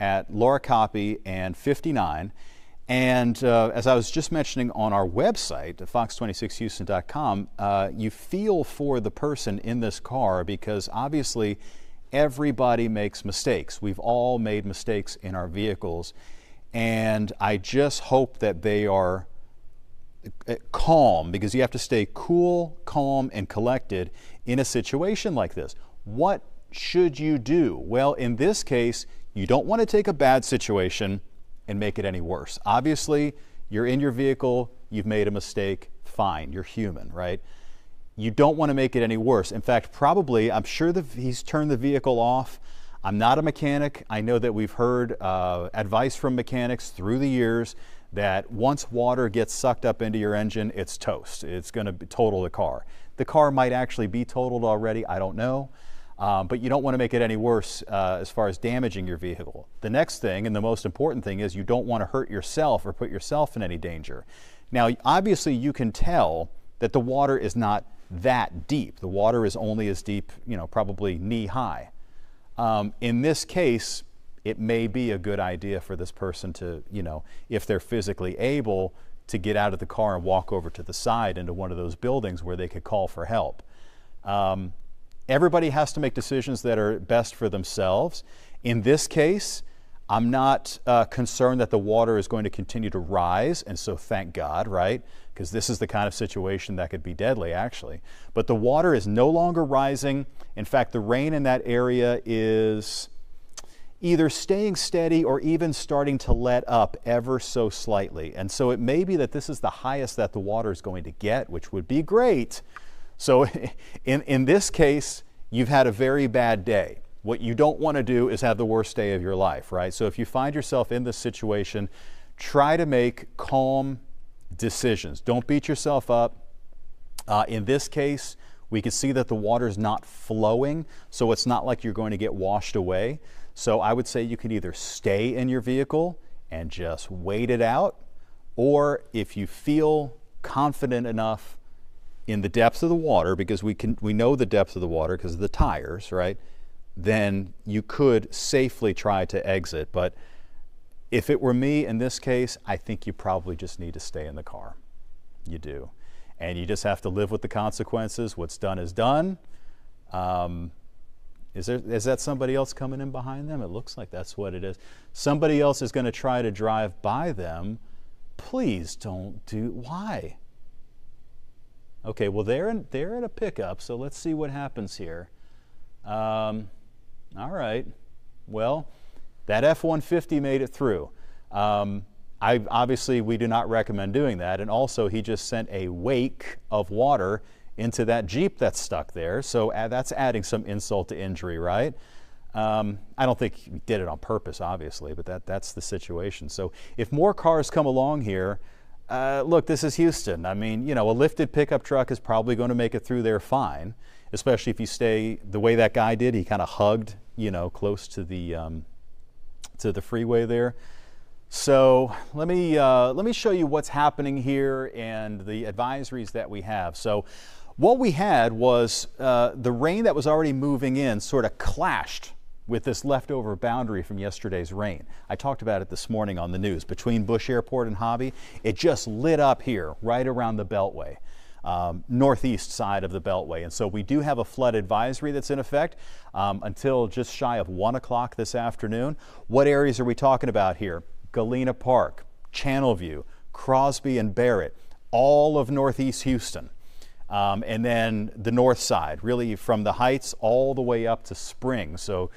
at Laura Copy and 59. And as I was just mentioning on our website, fox26houston.com, you feel for the person in this car because obviously everybody makes mistakes. We've all made mistakes in our vehicles. And I just hope that they are calm, because you have to stay cool, calm, and collected in a situation like this. What should you do? Well, in this case, you don't want to take a bad situation and make it any worse. Obviously, you're in your vehicle, you've made a mistake, fine, you're human, right? You don't want to make it any worse. In fact, probably, I'm sure that he's turned the vehicle off. I'm not a mechanic. I know that we've heard advice from mechanics through the years that once water gets sucked up into your engine, it's toast. It's going to total the car. The car might actually be totaled already, I don't know. But you don't want to make it any worse as far as damaging your vehicle. The next thing, and the most important thing, is you don't want to hurt yourself or put yourself in any danger. Now, obviously, you can tell that the water is not that deep. The water is only as deep, probably knee high. In this case, it may be a good idea for this person to, if they're physically able, to get out of the car and walk over to the side into one of those buildings where they could call for help. Everybody has to make decisions that are best for themselves. In this case, I'm not concerned that the water is going to continue to rise, and so thank God, right? Because this is the kind of situation that could be deadly, actually. But the water is no longer rising. In fact, the rain in that area is either staying steady or even starting to let up ever so slightly. And so it may be that this is the highest that the water is going to get, which would be great. So in this case, you've had a very bad day. What you don't want to do is have the worst day of your life, right? So if you find yourself in this situation, try to make calm decisions. Don't beat yourself up. In this case, we can see that the water is not flowing, so it's not like you're going to get washed away. So I would say you can either stay in your vehicle and just wait it out, or if you feel confident enough in the depth of the water, because we know the depth of the water because of the tires, right? Then you could safely try to exit. But if it were me in this case, I think you probably just need to stay in the car. You do. And you just have to live with the consequences. What's done is done. Is that somebody else coming in behind them? It looks like that's what it is. Somebody else is going to try to drive by them. Please don't do. Why? Okay, well, they're in a pickup, so let's see what happens here. All right. Well, that F-150 made it through. Obviously, we do not recommend doing that. And also, he just sent a wake of water into that Jeep that's stuck there. So that's adding some insult to injury, right? I don't think he did it on purpose, obviously, but that's the situation. So if more cars come along here, look, this is Houston. I mean, a lifted pickup truck is probably going to make it through there fine, especially if you stay the way that guy did. He kind of hugged, close to the freeway there. So let me show you what's happening here and the advisories that we have. So what we had was the rain that was already moving in sort of clashed with this leftover boundary from yesterday's rain. I talked about it this morning on the news. Between Bush Airport and Hobby, it just lit up here right around the Beltway, northeast side of the Beltway. And so we do have a flood advisory that's in effect until just shy of 1 o'clock this afternoon. What areas are we talking about here? Galena Park, Channelview, Crosby and Barrett, all of northeast Houston. And then the north side, really from the Heights all the way up to Spring. So,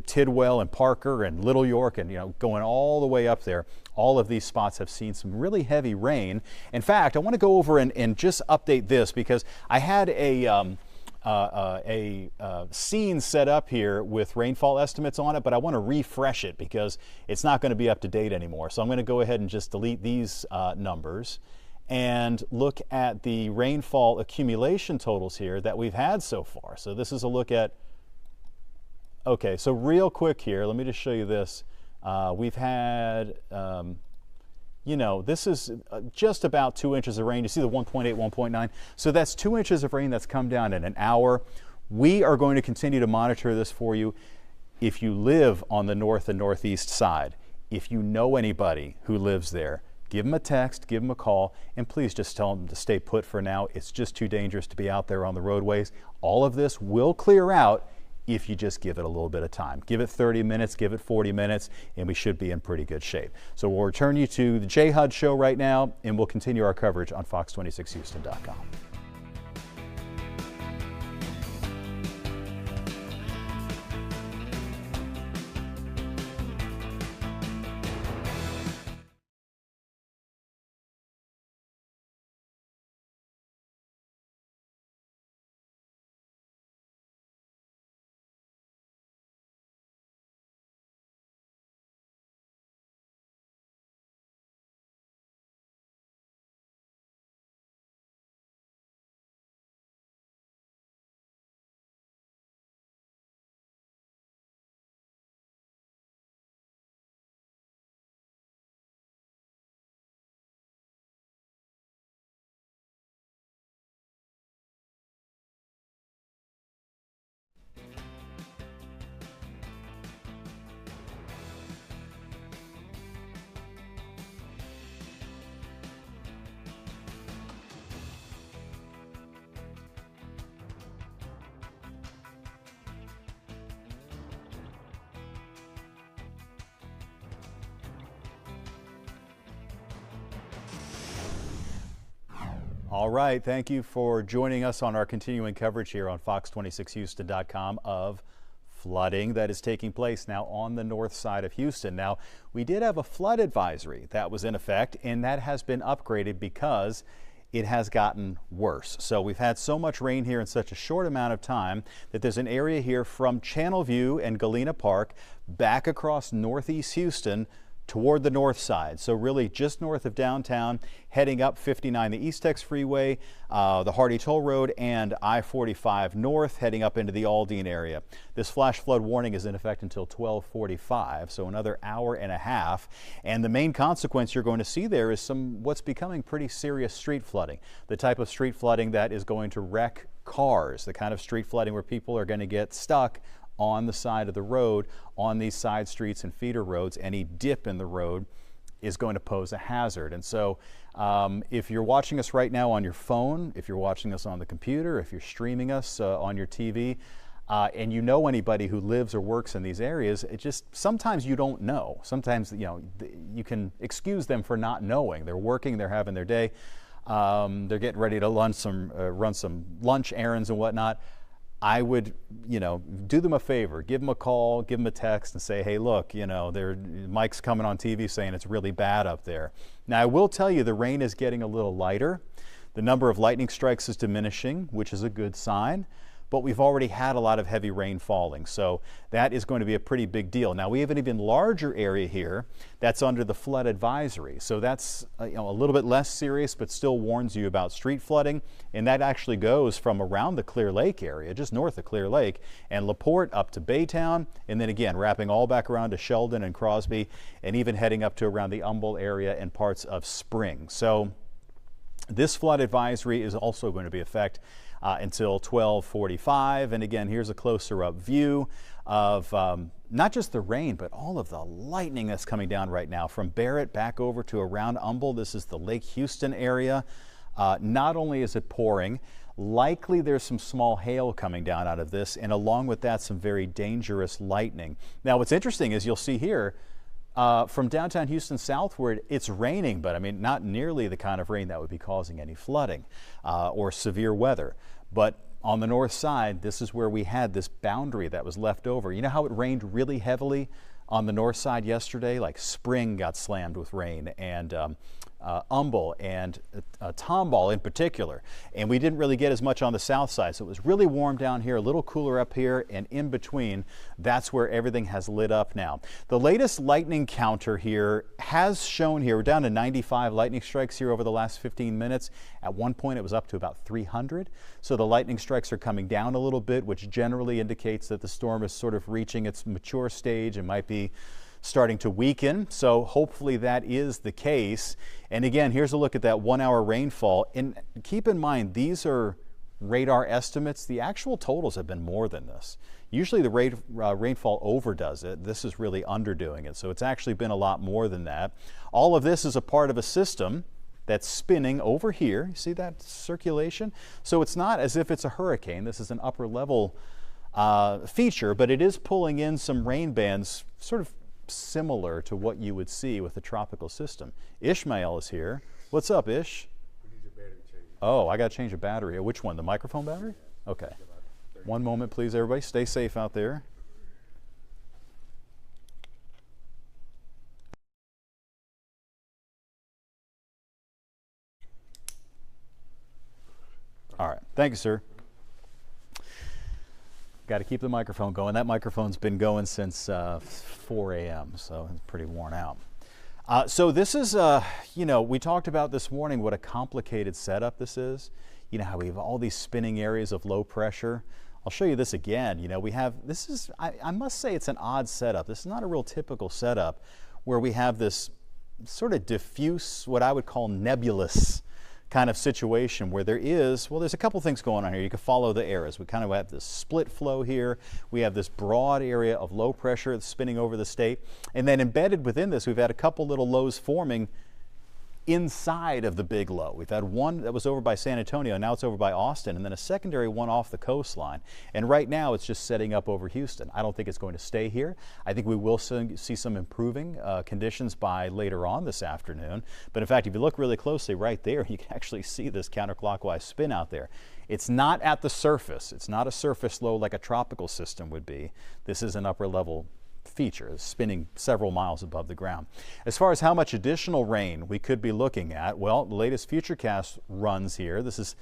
Tidwell and Parker and Little York and, going all the way up there. All of these spots have seen some really heavy rain. In fact, I want to go over and just update this because I had a scene set up here with rainfall estimates on it, but I want to refresh it because it's not going to be up to date anymore. So I'm going to go ahead and just delete these numbers and look at the rainfall accumulation totals here that we've had so far. So this is a look at, okay, so real quick here, let me just show you this. We've had, this is just about 2 inches of rain. You see the 1.8, 1.9. So that's 2 inches of rain that's come down in an hour. We are going to continue to monitor this for you. If you live on the north and northeast side, if you know anybody who lives there, give them a text, give them a call, and please just tell them to stay put for now. It's just too dangerous to be out there on the roadways. All of this will clear out if you just give it a little bit of time. Give it 30 minutes, give it 40 minutes, and we should be in pretty good shape. So we'll return you to the J. Hud Show right now, and we'll continue our coverage on Fox26Houston.com. All right, thank you for joining us on our continuing coverage here on Fox26Houston.com of flooding that is taking place now on the north side of Houston. Now, we did have a flood advisory that was in effect, and that has been upgraded because it has gotten worse. So we've had so much rain here in such a short amount of time that there's an area here from Channelview and Galena Park back across northeast Houston toward the north side. So really just north of downtown, heading up 59, the East Tex Freeway, the Hardy Toll Road, and I-45 north, heading up into the Aldine area. This flash flood warning is in effect until 12:45, so another hour and a half. And the main consequence you're going to see there is what's becoming pretty serious street flooding. The type of street flooding that is going to wreck cars, the kind of street flooding where people are going to get stuck on the side of the road, on these side streets and feeder roads. Any dip in the road is going to pose a hazard. And so if you're watching us right now on your phone, if you're watching us on the computer, if you're streaming us on your TV, and you know anybody who lives or works in these areas, it just sometimes you don't know. Sometimes you can excuse them for not knowing. They're working, they're having their day, they're getting ready to run some lunch errands and whatnot. I would, do them a favor, give them a call, give them a text and say, hey, look, Mike's coming on TV saying it's really bad up there. Now, I will tell you the rain is getting a little lighter. The number of lightning strikes is diminishing, which is a good sign. But we've already had a lot of heavy rain falling, so that is going to be a pretty big deal. Now, we have an even larger area here that's under the flood advisory, so that's a little bit less serious, but still warns you about street flooding, and that actually goes from around the Clear Lake area, just north of Clear Lake, and LaPorte up to Baytown, and then again wrapping all back around to Sheldon and Crosby, and even heading up to around the Humble area and parts of Spring. So this flood advisory is also going to be in effect until 12:45. And again, here's a closer up view of not just the rain, but all of the lightning that's coming down right now from Barrett back over to around Humble. This is the Lake Houston area. Not only is it pouring, likely there's some small hail coming down out of this, and along with that, some very dangerous lightning. Now, what's interesting is you'll see here, from downtown Houston southward, it's raining, but I mean, not nearly the kind of rain that would be causing any flooding or severe weather. But on the north side, this is where we had this boundary that was left over. You know how it rained really heavily on the north side yesterday? Like Spring got slammed with rain, and Humble and Tomball in particular. And we didn't really get as much on the south side. So it was really warm down here, a little cooler up here, and in between, that's where everything has lit up now. The latest lightning counter here has shown here, we're down to 95 lightning strikes here over the last 15 minutes. At one point, it was up to about 300. So the lightning strikes are coming down a little bit, which generally indicates that the storm is sort of reaching its mature stage and might be starting to weaken. So hopefully that is the case. And again, here's a look at that 1 hour rainfall. And keep in mind, these are radar estimates, the actual totals have been more than this. Usually the rainfall overdoes it. This is really underdoing it. So it's actually been a lot more than that. All of this is a part of a system that's spinning over here. You see that circulation? So it's not as if it's a hurricane. This is an upper level feature, but it is pulling in some rain bands sort of similar to what you would see with a tropical system. Ishmael is here. What's up, Ish? Oh, I got to change a battery. Which one? The microphone battery? Okay. One moment, please, everybody. Stay safe out there. All right. Thank you, sir. Got to keep the microphone going. That microphone's been going since 4 a.m., so it's pretty worn out. So this is, you know, we talked about this morning what a complicated setup this is. You know how we have all these spinning areas of low pressure. I'll show you this again. You know, we have, this is, I must say it's an odd setup. This is not a real typical setup where we have this sort of diffuse, what I would call nebulous kind of situation where there is, well, there's a couple things going on here. You can follow the areas. We kind of have this split flow here. We have this broad area of low pressure that's spinning over the state. And then embedded within this, we've had a couple little lows forming inside of the big low. We've had one that was over by San Antonio, now it's over by Austin, and then a secondary one off the coastline. And right now it's just setting up over Houston. I don't think it's going to stay here. I think we will see some improving conditions by later on this afternoon. But in fact, if you look really closely right there, you can actually see this counterclockwise spin out there. It's not at the surface. It's not a surface low like a tropical system would be. This is an upper level feature, spinning several miles above the ground. As far as how much additional rain we could be looking at, well, the latest Futurecast runs here. This is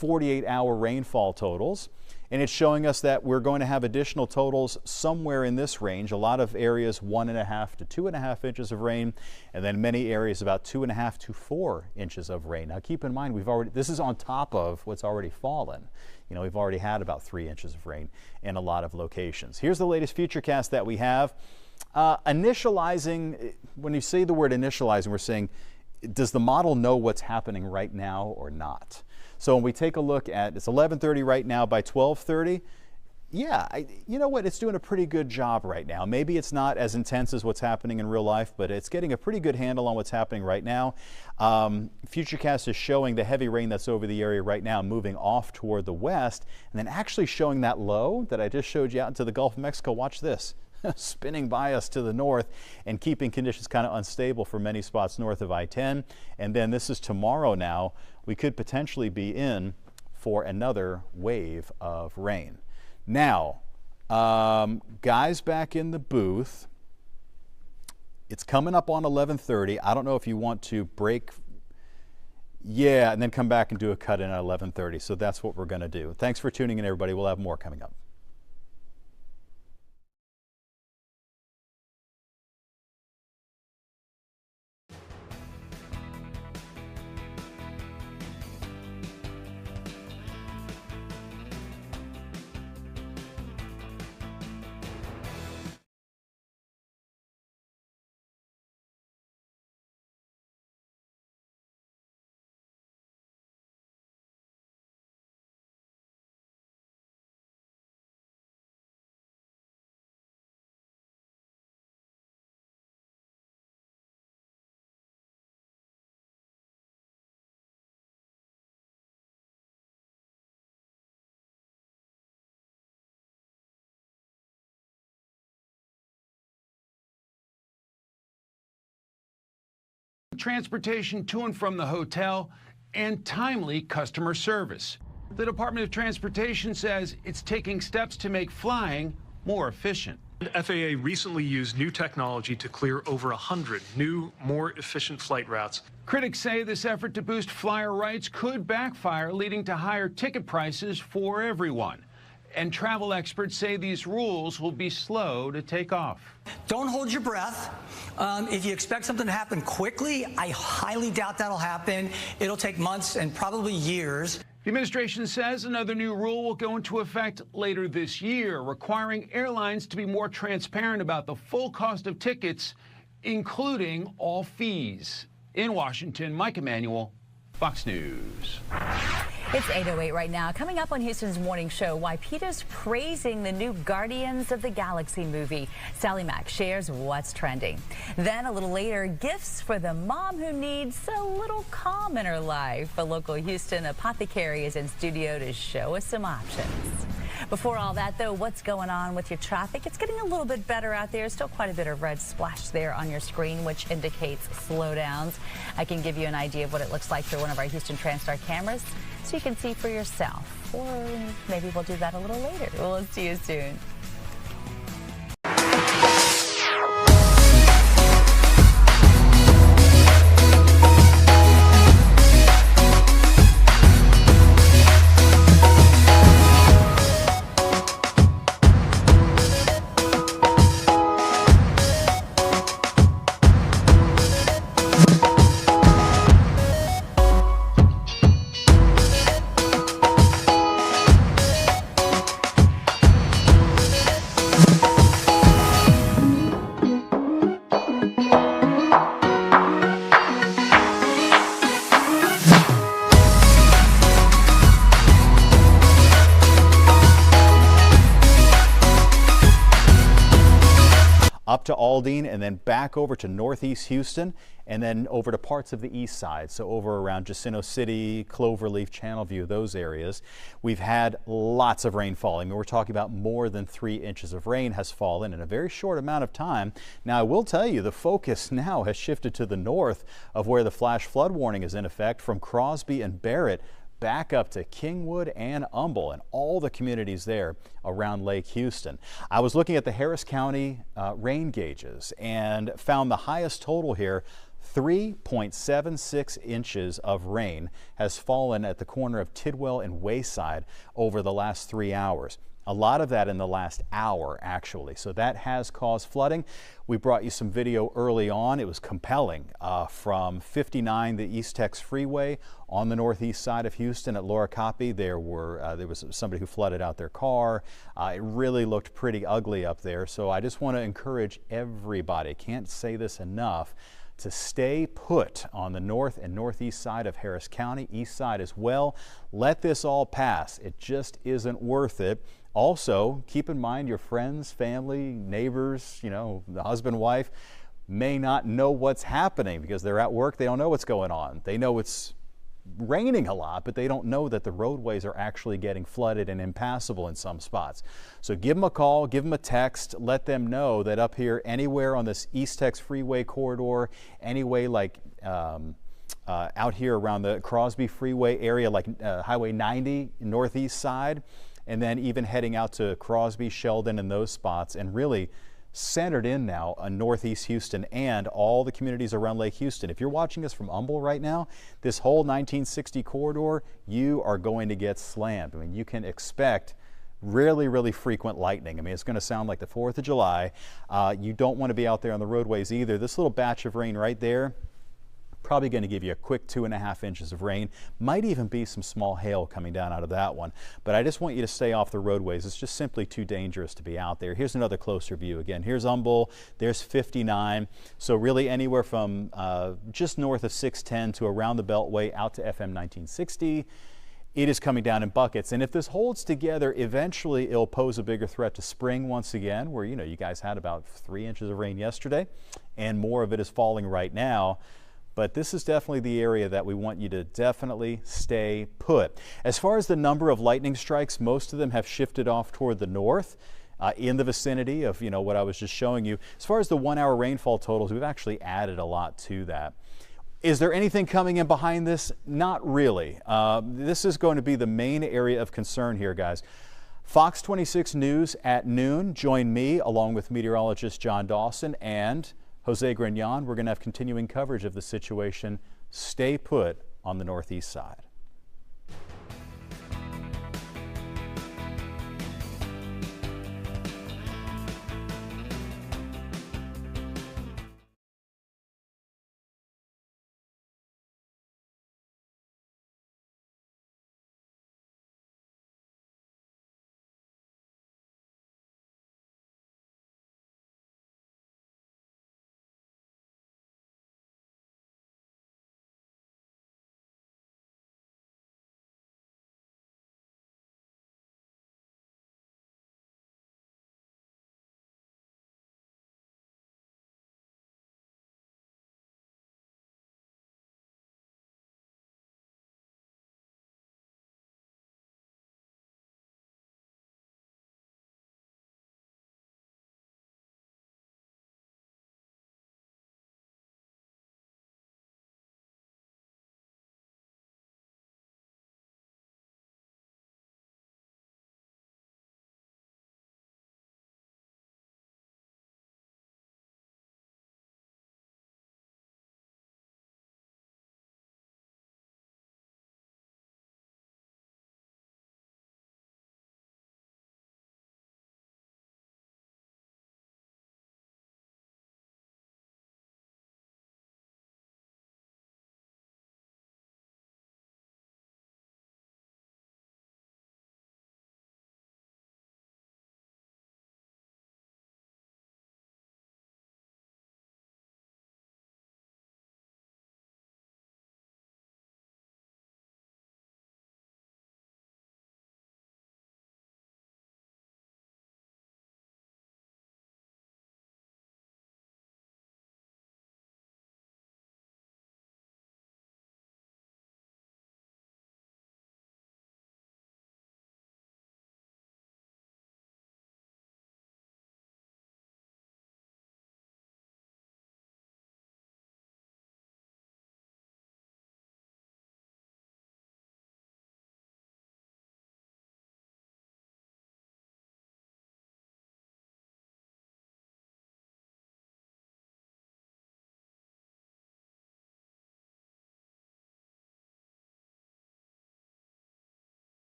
48-hour rainfall totals, and it's showing us that we're going to have additional totals somewhere in this range. A lot of areas 1.5 to 2.5 inches of rain, and then many areas about 2.5 to 4 inches of rain. Now keep in mind, this is on top of what's already fallen. You know, we've already had about 3 inches of rain in a lot of locations. Here's the latest Futurecast that we have. Initializing, when you say the word initializing, we're saying, does the model know what's happening right now or not? So when we take a look at, it's 11:30 right now, by 12:30, yeah, you know what, it's doing a pretty good job right now. Maybe it's not as intense as what's happening in real life, but it's getting a pretty good handle on what's happening right now. Futurecast is showing the heavy rain that's over the area right now moving off toward the west, and then actually showing that low that I just showed you out into the Gulf of Mexico. Watch this. Spinning by us to the north and keeping conditions kind of unstable for many spots north of I-10. And then this is tomorrow now. We could potentially be in for another wave of rain. Now, guys back in the booth, it's coming up on 11:30. I don't know if you want to break, yeah, and then come back and do a cut in at 11:30. So that's what we're going to do. Thanks for tuning in, everybody. We'll have more coming up. Transportation to and from the hotel, and timely customer service. The Department of Transportation says it's taking steps to make flying more efficient. FAA recently used new technology to clear over 100 new, more efficient flight routes. Critics say this effort to boost flyer rights could backfire, leading to higher ticket prices for everyone. And travel experts say these rules will be slow to take off. Don't hold your breath. If you expect something to happen quickly, I highly doubt that'll happen. It'll take months and probably years. The administration says another new rule will go into effect later this year, requiring airlines to be more transparent about the full cost of tickets, including all fees. In Washington, Mike Emanuel, Fox News. It's 8:08 right now. Coming up on Houston's Morning Show, why PETA's praising the new Guardians of the Galaxy movie. Sally Mack shares what's trending. Then a little later, gifts for the mom who needs a little calm in her life. A local Houston apothecary is in studio to show us some options. Before all that, though, what's going on with your traffic? It's getting a little bit better out there. Still quite a bit of red splash there on your screen, which indicates slowdowns. I can give you an idea of what it looks like through one of our Houston TransStar cameras so you can see for yourself. Or maybe we'll do that a little later. We'll see you soon. Up to Aldine and then back over to northeast Houston and then over to parts of the east side. So over around Jacinto City, Cloverleaf, Channelview, those areas. We've had lots of rain falling. We're talking about more than 3 inches of rain has fallen in a very short amount of time. Now, I will tell you the focus now has shifted to the north of where the flash flood warning is in effect from Crosby and Barrett back up to Kingwood and Humble and all the communities there around Lake Houston. I was looking at the Harris County rain gauges and found the highest total here. 3.76 inches of rain has fallen at the corner of Tidwell and Wayside over the last 3 hours. A lot of that in the last hour, actually. So that has caused flooding. We brought you some video early on. It was compelling from 59, the East Tex Freeway on the northeast side of Houston at Laura Copy. There was somebody who flooded out their car. It really looked pretty ugly up there. So I just want to encourage everybody, can't say this enough, to stay put on the north and northeast side of Harris County, east side as well. Let this all pass. It just isn't worth it. Also, keep in mind your friends, family, neighbors, the husband, wife may not know what's happening because they're at work. They don't know what's going on. They know it's raining a lot, but they don't know that the roadways are actually getting flooded and impassable in some spots. So give them a call, give them a text, let them know that up here, anywhere on this East Tex Freeway corridor, anyway like out here around the Crosby Freeway area, like Highway 90 northeast side, and then even heading out to Crosby, Sheldon, and those spots, and really centered in now on northeast Houston and all the communities around Lake Houston. If you're watching us from Humble right now, this whole 1960 corridor, you are going to get slammed. I mean, you can expect really, really frequent lightning. I mean, it's going to sound like the 4th of July. You don't want to be out there on the roadways either. This little batch of rain right there, probably going to give you a quick 2.5 inches of rain. Might even be some small hail coming down out of that one. But I just want you to stay off the roadways. It's just simply too dangerous to be out there. Here's another closer view. Again, here's Humble. There's 59. So really anywhere from just north of 610 to around the Beltway out to FM 1960. It is coming down in buckets. And if this holds together, eventually it'll pose a bigger threat to spring once again, where, you guys had about 3 inches of rain yesterday, and more of it is falling right now. But this is definitely the area that we want you to definitely stay put. As far as the number of lightning strikes, most of them have shifted off toward the north in the vicinity of what I was just showing you. As far as the 1 hour rainfall totals, we've actually added a lot to that. Is there anything coming in behind this? Not really. This is going to be the main area of concern here, guys. Fox 26 News at noon. Join me along with meteorologist John Dawson and Jose Grignon. We're going to have continuing coverage of the situation. Stay put on the northeast side.